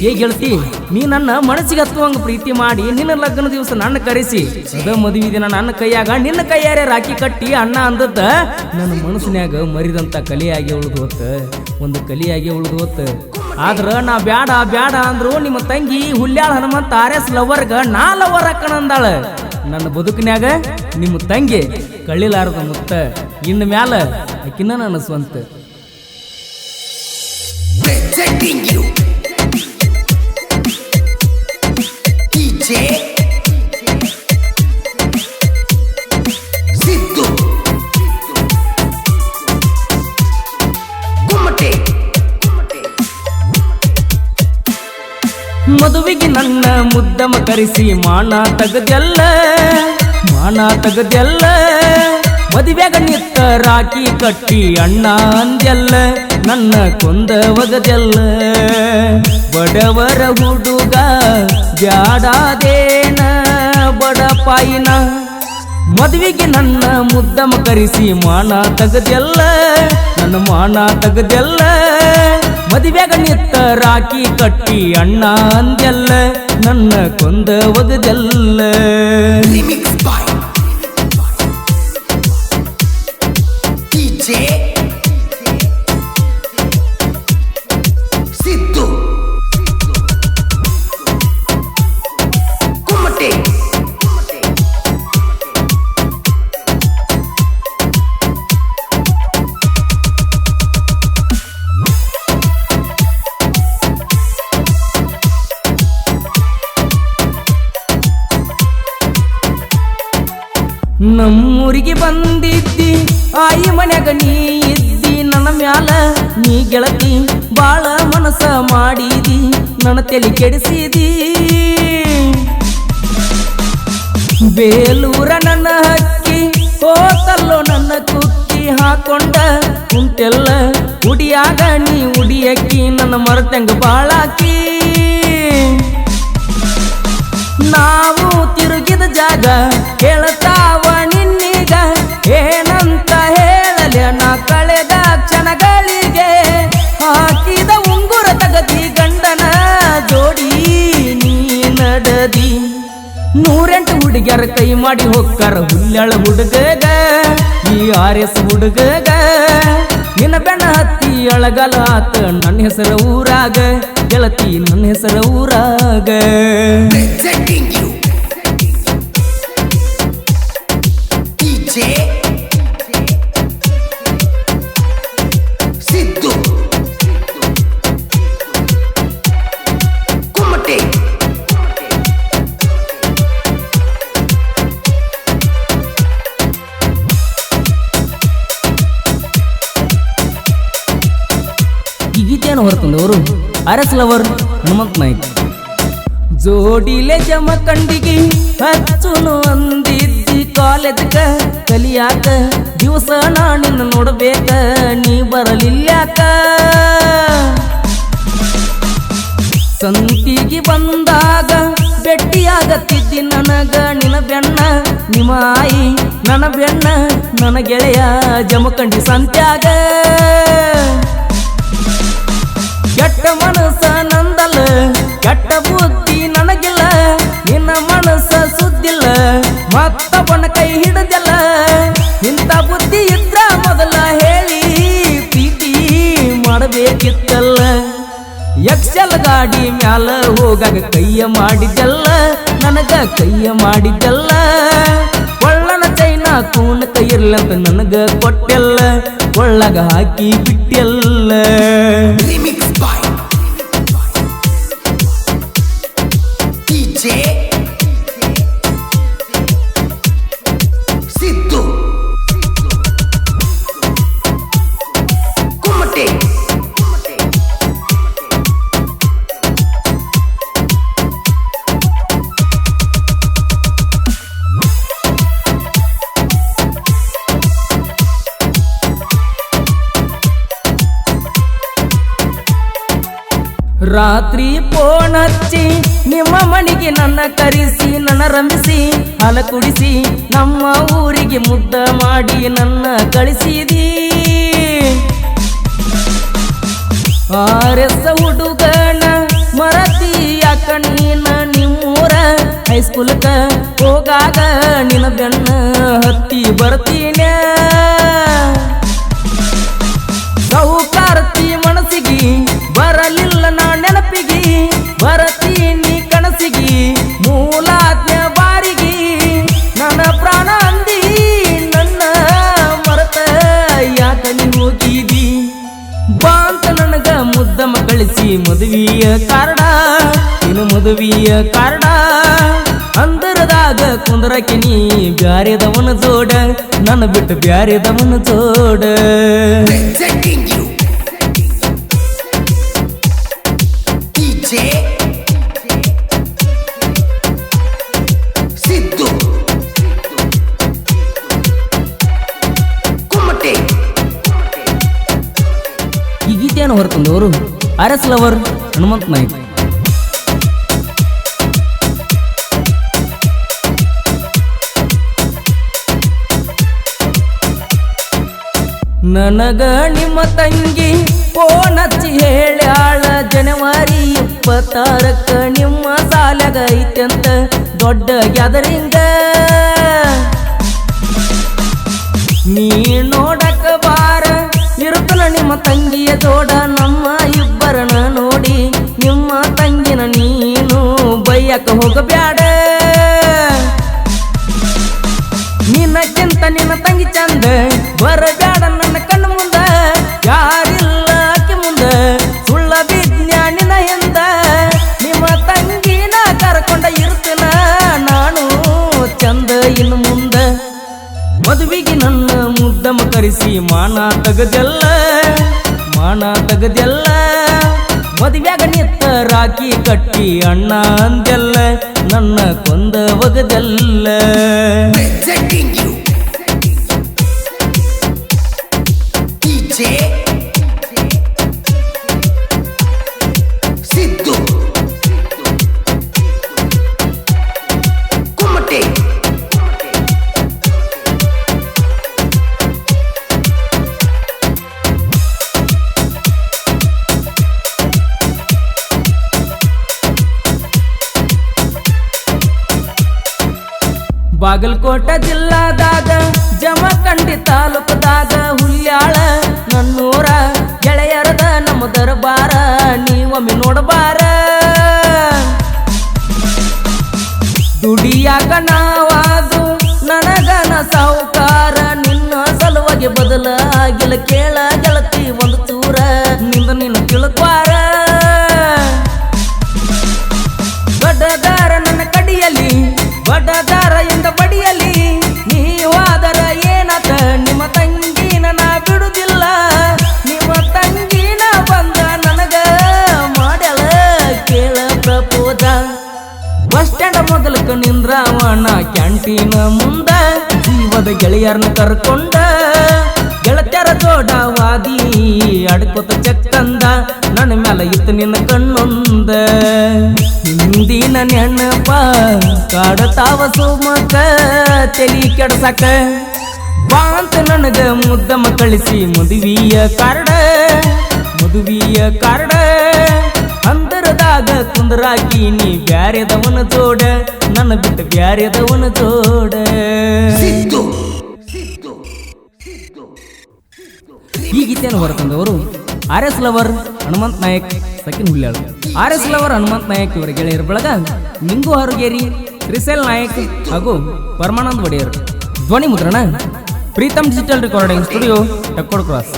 ಏ ಗೆಳತಿ, ನೀ ನನ್ನ ಮನಸ್ಸಿಗೆ ಹತ್ತುವಂಗ ಪ್ರೀತಿ ಮಾಡಿ ನಿನ್ನ ಲಗ್ನ ದಿವಸ ನನ್ನ ಕರೆಸಿ ಅದ ಮದುವೆ ದಿನ ನನ್ನ ಕೈಯಾಗ ನಿನ್ನ ಕೈಯಾರೆ ರಾಖಿ ಕಟ್ಟಿ ಅಣ್ಣ ಅಂದದ್ದ ನನ್ನ ಮನಸ್ಸಿನ್ಯಾಗ ಮರಿದಂತ ಕಲಿಯಾಗಿ ಉಳಿದು ಹೊತ್ತ ಒಂದು ಕಲಿಯಾಗಿ ಉಳಿದು ಹೊತ್ತ. ಆದ್ರ ನಾ ಬ್ಯಾಡ ಬ್ಯಾಡ ಅಂದ್ರು ನಿಮ್ಮ ತಂಗಿ ಹುಲ್ಯಾಳ ಹನುಮಂತ RS ಲವರ್ಗ ನಾ ಲವರ್ ಅಕ್ಕನಂದಾಳ. ನನ್ನ ಬದುಕಿನ್ಯಾಗ ನಿಮ್ಮ ತಂಗಿ ಕಳ್ಳಿಲಾರದ ಮುತ್ತ, ಇನ್ನ ಮ್ಯಾಲ ಆಕಿನ ನನ್ನ ಸ್ವಂತ. Presenting you DJ Siddu Kumate. ಮದುವೆಗೆ ನನ್ನ ಮುದ್ದಮ ಕರೆಸಿ ಮಾನ ತಗದೆಲ್ಲ ಮದುವೆಗ ನಿತ್ತ ರಾಖಿ ಕಟ್ಟಿ ಅಣ್ಣ ಅಂದೆಲ್ಲ ನನ್ನ ಕೊಂದ ಒಗದೆಲ್ಲ. ಬಡವರ ಹುಡುಗ ಬ್ಯಾಡಾದೇನ ಬಡಪಾಯಿನ ಮದುವೆಗೆ ನನ್ನ ಮುದ್ದಮ ಕರೆಸಿ ಮಾನ ತಗದೆಲ್ಲ ನನ್ನ ಮಾನ ತಗದೆಲ್ಲ ಮದುವೆಗ ನಿತ್ತ ರಾಖಿ ಕಟ್ಟಿ ಅಣ್ಣ ಅಂದೆಲ್ಲ ನನ್ನ ಕೊಂದ ಒಗದೆಲ್ಲ. Remix by DJ Siddu Kumate. ನಮ್ಮೂರಿಗೆ ಬಂದಿದ್ದಿ ಆಯಿ ಮನ್ಯಾಗ ನೀ ಇದ್ದಿ ನನ್ನ ಮ್ಯಾಲ ನೀ ಗೆಳತಿ ಬಾಳ ಮನಸ ಮಾಡಿದಿ ನನ್ನ ತಲೆ ಕೆಡಿಸಿದಿ. ಬೇಲೂರ ನನ್ನ ಹಕ್ಕಿ ಹೋತಲ್ಲೋ ನನ್ನ ಕುಕ್ಕಿ ಹಾಕೊಂಡ ಕುಂಟೆಲ್ಲ ಉಡಿಯಾಗ ನೀ ಉಡಿಯಕ್ಕಿ ನನ್ನ ಮರತಂಗ ಬಾಳಾಕಿ. ನಾವು ತಿರುಗಿದ ಜಾಗ ಹೇಳ್ತಾವ ನಿನ್ನೀಗ ಏನಂತ ಹೇಳಲೆ ನಾ ಕಳೆದ ಕ್ಷಣಗಳಿಗೆ ಹಾಕಿದ ಉಂಗುರ ತಗದಿ ಗಂಡನ ಜೋಡಿ ನೀ ನಡದಿ. 108 ಹುಡುಗ್ಯಾರ ಕೈ ಮಾಡಿ ಹೊಕ್ಕಾರ ಹುಲ್ಯಾಳ ಹುಡುಗಗ ಈ RS ಹುಡುಗಗ ನಿನ್ನ ಬೆನ್ನ ಹತ್ತಿ ಅಳಗಲ ಆತ ನನ್ನ ಹೆಸರ ಊರಾಗ ಗೆಳತಿ ನನ್ನ ಹೆಸರ ಊರಾಗ. Presenting you DJ Siddu Kumate. ಈ ಗೀತೆಯನ್ನು ಹೊರತಂದವರು RS ಲವರ್ ಹನುಮಂತ ನಾಯ್ಕ. ಜೋಡಿಲೆ ಜಮಖಂಡಿಗೆ ಹಚ್ಚುನು ಅಂದಿದ್ದಿ ಕಾಲೇಜ್ಗ ಕಲಿಯಾಕ ದಿವಸ ನಾನಿನ್ನ ನೋಡ್ಬೇಕ ನೀ ಬರಲಿಲ್ಯಾಕ. ಸಂತಿಗೆ ಬಂದಾಗ ಭೆಟ್ಟಿಯಾಗತ್ತಿದ್ದಿ ನನಗ ನಿನ್ನ ಬೆಣ್ಣ ನಿಮ್ಮ ಆಯಿ ನನ್ನ ಬೆಣ್ಣ ನನ್ನ ಗೆಳೆಯ ಜಮಖಂಡಿ ಸಂತ್ಯಾಗ. ಕೆಟ್ಟ ಮನಸ್ಸ ನಂದಲ್ಲ ಕೆಟ್ಟ ಬುದ್ಧಿ ನನಗಿಲ್ಲ ನಿನ್ನ ಮನಸ್ಸ ಸುದ್ದಿಲ್ಲ ಮತ್ತೊಬ್ಬನ ಕೈ ಹಿಡದಲ್ಲ. ಇಂಥ ಬುದ್ಧಿ ಇದ್ರ ಮೊದಲ ಹೇಳಿ ಪ್ರೀತಿ ಮಾಡಬೇಕಿತ್ತಲ್ಲ. ಎಕ್ಸೆಲ್ ಗಾಡಿ ಮ್ಯಾಲ ಹೋಗಾಗ ಕೈಯ ಮಾಡಿದ್ದಲ್ಲ ನನಗ ಕೈಯ ಮಾಡಿದ್ದಲ್ಲ. ಒಳ್ಳನ ಚೈನಾ ಕೂನ ಕೈಯಿರ್ಲಂತ ನನಗ ಕೊಟ್ಟೆಲ್ಲ ಒಳ್ಳಗ ಹಾಕಿ ಬಿಟ್ಟೆಲ್ಲ. Remix by DJ Siddu Kumate. ರಾತ್ರಿ ಫೋನ್ ಹಚ್ಚಿ ನಿಮ್ಮ ಮನೆಗೆ ನನ್ನ ಕರೆಸಿ ನನ್ನ ರಂಭಿಸಿ ಹಾಲ ಕುಡಿಸಿ ನಮ್ಮ ಊರಿಗೆ ಮುದ್ದ ಮಾಡಿ ನನ್ನ ಕಳಿಸಿದಿ. RS ಹುಡುಗನ ಮರ ಸ್ಕೂಲಕ್ಕ ಹೋಗಾಗ ನಿನ್ನ ಬೆನ್ನ ಹತ್ತಿ ಬರ್ತೀನ ಸೌಕಾರತಿ ಮನಸ್ಸಿಗೆ ಬರಲಿಲ್ಲ ನಾ ನೆನಪಿಗೆ ಬರತೀನಿ ಕನಸಿಗೆ ಮೂಲಾಜ್ಞೆ ಬಾರಿಗೆ ನನ್ನ ಪ್ರಾಣ ಅಂದಿ ನನ್ನ ಮರತ ಯಾಕ ನೀ ಹೋಗಿದಿ ಬಾಂತ ನನಗ ಮುದ್ದಮ ಕಳಿಸಿ ಮದುವೆಯ ಕಾರಣ ಇನ್ನು ಮದುವೆಯ ಕಾರಣ ಅಂದರದಾಗ ಕುಂದರಕ್ಕೆ ನೀ ಬ್ಯಾರೆದವನ ಜೋಡ ನನ್ನ ಬಿಟ್ಟು ಬ್ಯಾರೆದವನ ಜೋಡ Presenting you. DJ. Siddu. Kumate. ಈ ಗೀತೆಯನ್ನು ಹೊರತಂದವರು RS ಲವರ್ ಹನುಮಂತ ನಾಯ್ಕ. ನನಗ ನಿಮ್ಮ ತಂಗಿ ಫೋನ್ ಹಚ್ಚಿ ಹೇಳ್ಯಾಳ ಜನವರಿ 26ಕ್ಕ ನಿಮ್ಮ ಸಾಲಾಗ ಐತೆಂತ ದೊಡ್ಡ ಗ್ಯಾದರಿಂಗ ನೀ ನೋಡಕ ಬಾರ ಇರುತ್ತಲ ನಿಮ್ಮ ತಂಗಿಯ ಜೋಡ ನಮ್ಮ ಇಬ್ಬರನ ನೋಡಿ ನಿಮ್ಮ ತಂಗಿನ ನೀನು ಬೈಯಕ ಹೋಗಬ್ಯಾಡ ನಿನ್ನಕ್ಕಿಂತ ನಿನ್ನ ತಂಗಿ ಚಂದ ಬರಬ್ಯಾಡ ನನ್ನ ಕಣ್ಣ ಮುಂದ ಯಾರಿಲ್ಲ ಆಕಿ ಮುಂದ ಸುಳ್ಳ ವಿಜ್ಞಾನಿನ ಹಿಂದ ನಿಮ್ಮ ತಂಗಿನ ಕರ್ಕೊಂಡ ಇರ್ತೀನ ನಾನು ಚಂದ ಇನ್ನು ಮುಂದ ಮದುವೆಗೆ ನನ್ನ ಮುದ್ದಮ ಕರೆಸಿ ಮಾನ ತೆಗದೆಲ್ಲ ಮದುವೆಯಾಗ ನಿತ್ತ ರಾಖಿ ಕಟ್ಟಿ ಅಣ್ಣ ಅಂದೆಲ್ಲ ನನ್ನ ಕೊಂದ ಒಗದೆಲ್ಲ Presenting you. DJ. Siddu. Kumate. Bagalkot ಜಿಲ್ಲಾದಾಗ Jamkhandi ತಾಲೂಕದಾಗ Hulyal ನನ್ನೂರ ಗೆಳೆಯರದ ನಮ್ಮ ದರ್ಬಾರ ನೀವೊಮ್ಮೆ ನೋಡಬಾರ ದುಡಿಯಾಕ ನಾವಾದು ನನಗನ ಸಾವುಕಾರ ನಿನ್ನ ಸಲುವಾಗಿ ಬದಲಾಗಿಲ್ಲ ಕೇಳ ಗೆಳತಿ ಒಂದು ಚೂರ ನಿಂದ ನಿನ್ನ ತಿಳ್ಕ್ವಾರ ಬಡದಾರ ನನ್ನ ಕಡಿಯಲ್ಲಿ ಬಡದಾರ ಎಂದ ಬಡಿಯಲಿ ನೀವಾದರ ಏನಾತ ನಿಮ್ಮ ತಂಗಿನ ನಾ ಬಿಡುದಿಲ್ಲ ನಿಮ್ಮ ತಂಗಿನ ಬಂದ ನನಗ ಮಾಡ್ಯಾಳ ಕೇಳ ಪ್ರಪೋದ ಬಸ್ ಸ್ಟ್ಯಾಂಡ್ ಮೊದಲಕ ನಿಂದ್ರಾವಣ ಕ್ಯಾಂಟೀನ್ ಮುಂದ ಜೀವದ ಗೆಳೆಯರನ್ನ ಕರ್ಕೊಂಡ ಗೆಳತ್ಯರ ಜೋಡವಾದಿ ಅಡ್ಕೋತ ಚಕ್ಕಂದ ನನ್ನ ಮ್ಯಾಲ ಇತ್ತು ನಿನ್ನ ಕಣ್ಣೊಂದ ಹಿಂದಿನ ನೆನಪ ಕಾಡತಾವ ಸುಮಕ ತಲಿ ಕೆಡಸಕ ಬಾಂತ ನನಗ ಮುದ್ದಮ ಕಳಿಸಿ ಮದುವೆಯ ಕಾರ್ಡ ಅಂತರದಾಗ ಕುಂದರಾಕಿ ನೀ ಬ್ಯಾರೆದವನ ಜೋಡ ನನ್ನ ಬಿಟ್ಟು ಬ್ಯಾರೆದವನ ಜೋಡ Siddu. ಈ ಗೀತೆಯನ್ನು ಹೊರತಂದವರು RS ಲವರ್ ಹನುಮಂತ ನಾಯಕ್ ಸಕಿನ್ ಹುಲ್ಯಾಳ. RS ಲವರ್ ಹನುಮಂತ ನಾಯಕ್ ಇವರ ಗೆಳೆಯರ ಬಳಗ ನಿಂಗು ಹಾರುಗೇರಿ, ತ್ರಿಸೆಲ್ ನಾಯಕ್ ಹಾಗೂ ಪರಮಾನಂದ್ ಒಡೆಯರ್. ಧ್ವನಿ ಮುದ್ರಣ Preetham digital recording studio Takkod cross.